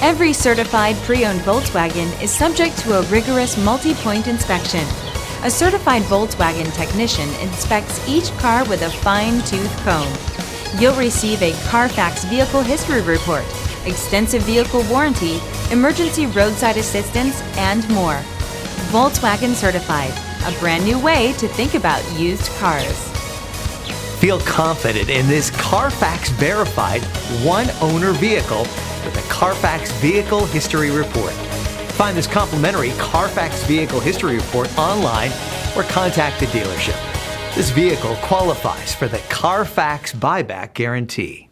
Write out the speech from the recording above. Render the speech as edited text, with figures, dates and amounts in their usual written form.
Every certified pre-owned Volkswagen is subject to a rigorous multi-point inspection. A certified Volkswagen technician inspects each car with a fine-tooth comb. You'll receive a Carfax Vehicle History Report, extensive vehicle warranty, emergency roadside assistance, and more. Volkswagen Certified, a brand new way to think about used cars. Feel confident in this Carfax verified one-owner vehicle with a Carfax Vehicle History Report. Find this complimentary Carfax Vehicle History Report online or contact the dealership. This vehicle qualifies for the Carfax Buyback Guarantee.